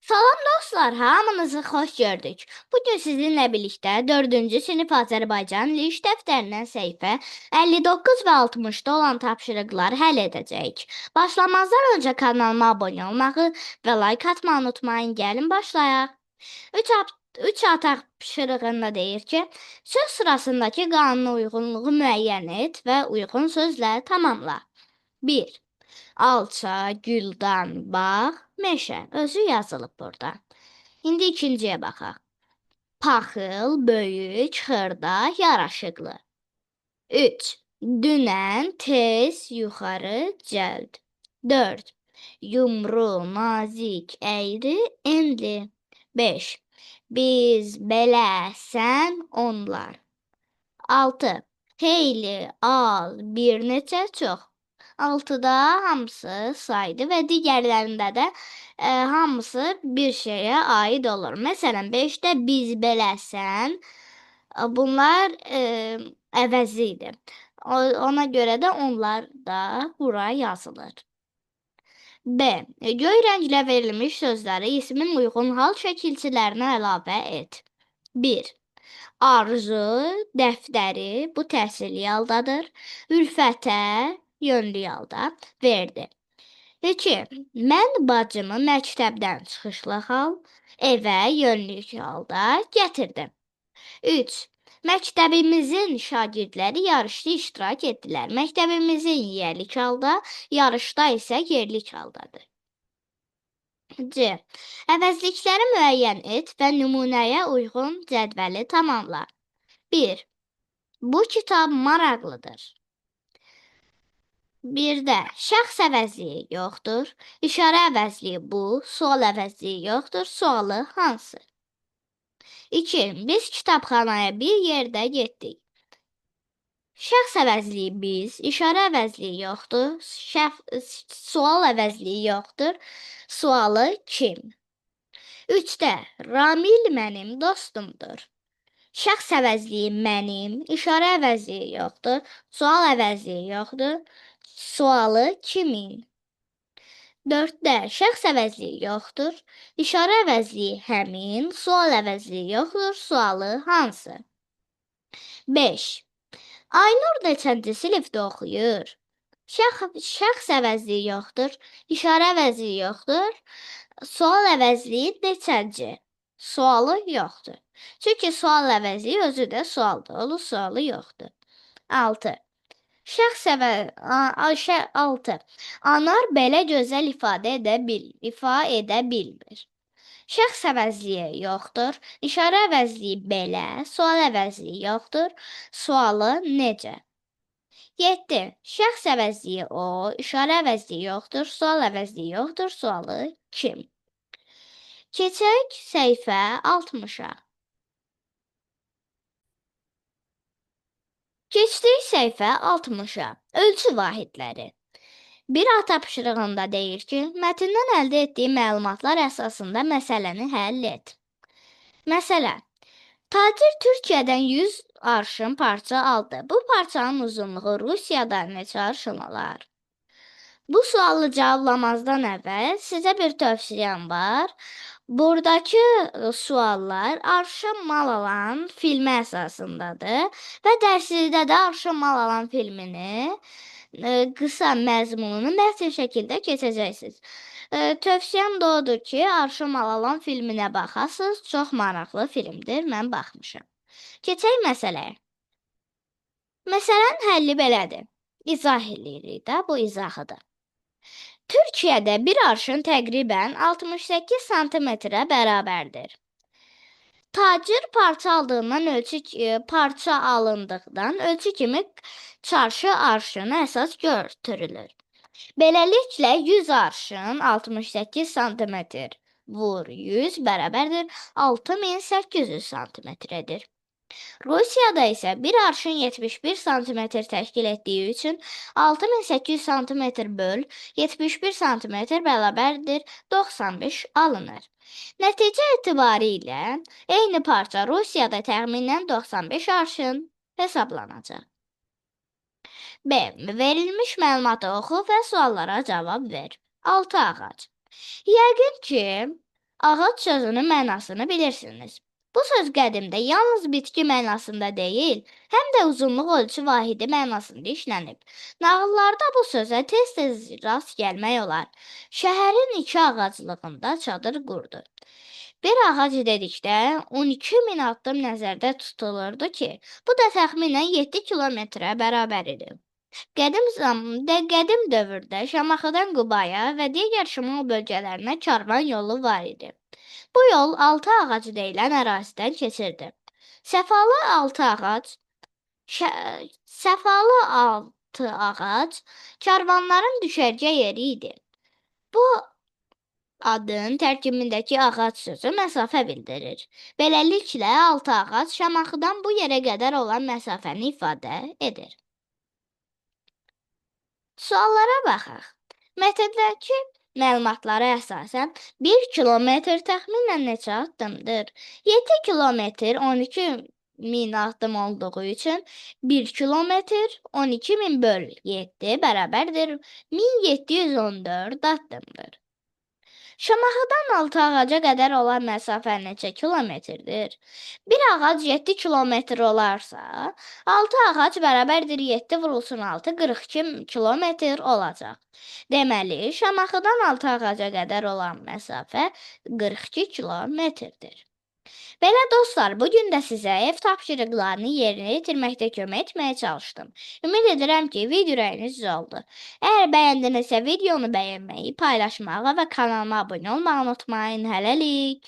Salam dostlar, hamınızı xoş gördük. Bugün sizinlə birlikdə 4-cü sinif Azərbaycan dili iş dəftərindən səhifə 59 və 60-da olan tapşırıqları həll edəcəyik. Başlamazdan öncə kanalıma abunə olmağı və like atmağı unutmayın. Gəlin başlayaq. 3 tapşırığında deyir ki, söz sırasındakı qanuna uyğunluğu müəyyən et və uyğun sözlə tamamla. 1. Alça, güldan, bağ, meşə. Özü yazılıb burada. İndi ikinciyə baxaq. Paxıl, böyük, xırda, yaraşıqlı. 3. Dünən, tez, yuxarı, cəld. 4. Yumru, nazik, əyri, enli. 5. Biz, belə, sən, onlar. 6. Xeyli, az, bir neçə, çox. 6-da hamısı saydı və digərlərində də hamısı bir şeyə aid olur. Məsələn, 5-də biz beləsən, bunlar əvəzi idi. Ona görə də onlar da bura yazılır. B. Göy rənglə verilmiş sözləri ismin uyğun hal şəkilçilərinə əlavə et. 1. Arzu, dəftəri, bu təhsil yaldadır. Ülfətə, yönlü yalda verdi. 2. Mən bacımı məktəbdən çıxışlı hal evə yönlü halda gətirdim. 3. Məktəbimizin şagirdləri yarışda iştirak etdilər. Məktəbimizin yerlik halda, yarışda isə yerlik haldadır. C. Əvəzlikləri müəyyən et və nümunəyə uyğun cədvəli tamamla. 1. Bu kitab maraqlıdır. 1-də şəxs əvəzliyi yoxdur. İşarə əvəzliyi bu, sual əvəzliyi yoxdur. Sualı hansı? 2. Biz kitabxanaya bir yerdə getdik. Şəxs əvəzliyi biz, işarə əvəzliyi yoxdur. Sual əvəzliyi yoxdur. Sualı kim? 3-də Ramil mənim dostumdur. Şəxs əvəzliyi mənim, işarə əvəzliyi yoxdur. Sual əvəzliyi yoxdur. Sualı kimin? 4-də şəxs əvəzliyi yoxdur. İşarə əvəzliyi həmin, sual əvəzliyi yoxdur. Sualı hansı? 5. Aynur neçənci sinifdə oxuyur? Şəxs əvəzliyi yoxdur. İşarə əvəzliyi yoxdur. Sual əvəzliyi neçənci? Sualı yoxdur. Çünki sual əvəzliyi özü də sualdır. Onun sualı yoxdur. 6. 6. Anar belə gözəl ifadə edə bilmir. Şəxs əvəzliyi yoxdur. İşarə əvəzliyi belə, sual əvəzliyi yoxdur. Sualı necə? 7. Şəxs əvəzliyi o, işarə əvəzliyi yoxdur. Sual əvəzliyi yoxdur. Sualı kim? Keçək səhifə 60-a. Keçdik səhifə 60-a. Ölçü vahidləri. 1A tapşırığında deyir ki, mətndən əldə etdiyi məlumatlar əsasında məsələni həll et. Məsələn, tacir Türkiyədən 100 arşın parça aldı. Bu parçanın uzunluğu Rusiyada neçə arşın olar? Bu sualı cavablamazdan əvvəl sizə bir tövsiyəm var. Buradakı suallar Arşın Mal Alan filmi əsasındadır və dərslikdə də Arşın Mal Alan filmini qısa məzmununu mətn şəkildə keçəcəksiniz. Tövsiyəm də odur ki, Arşın Mal Alan filminə baxasınız. Çox maraqlı filmdir, mən baxmışam. Keçək məsələyə. Məsələnin həlli belədir. İzah edirik də, bu izahıdır. Türkiyədə bir arşın təqribən 68 santimetrə bərabərdir. Tacir parça alındıqdan ölçü kimi çarşı arşını əsas götürülür. Beləliklə 100 arşın 68 santimetr vur 100 bərabərdir 6800 santimetrədir. Rusiyada isə bir arşın 71 santimetr təşkil etdiyi üçün 6800 santimetr böl 71 santimetr bərabərdir 95 alınır. Nəticə etibarilə eyni parça Rusiyada təxminən 95 arşın hesablanacaq. B. Verilmiş məlumatı oxu və suallara cavab ver. 6 ağac. Yəqin ki, Ağac sözünün mənasını bilirsiniz. Bu söz qədimdə yalnız bitki mənasında deyil, həm də uzunluq ölçü vahidi mənasında işlənib. Nağıllarda bu sözə tez-tez rast gəlmək olar. Şəhərin iki ağaclığında çadır qurdu. Bir ağac dedikdə 12 min addım nəzərdə tutulurdu ki, bu da təxminən 7 kilometrə bərabər idi. Qədim dövrdə Şamaxıdan Qubaya və digər şimal bölgələrinə karvan yolu var idi. Bu yol altı ağacı deyilən ərazidən keçirdi. Səfalı altı ağac, səfalı altı ağac karvanların düşərgə yeri idi. Bu adın tərkibindəki ağac sözü məsafə bildirir. Beləliklə, altı ağac Şamaxıdan bu yerə qədər olan məsafəni ifadə edir. Suallara baxaq. Mətndəki məlumatlara əsasən 1 kilometr təxminən neçə addımdır? 7 kilometr 12 min addım olduğu üçün 1 kilometr 12 min böl 7 bərabərdir 1714 addımdır. Şamaxıdan altı ağaca qədər olan məsafə neçə kilometrdir? Bir ağac 7 kilometr olarsa, 6 ağac bərabərdir 7 vurulsun 6, 42 kilometr olacaq. Deməli, Şamaxıdan altı ağaca qədər olan məsafə 42 kilometrdir. Belə dostlar, bugün də sizə ev tapşırıqlarını yerinə yetirməkdə kömək etməyə çalışdım. Ümid edirəm ki, video ürəyinizcə oldu. Əgər bəyəndinizsə videonu bəyənməyi, paylaşmağı və kanalıma abunə olmağı unutmayın. Hələlik.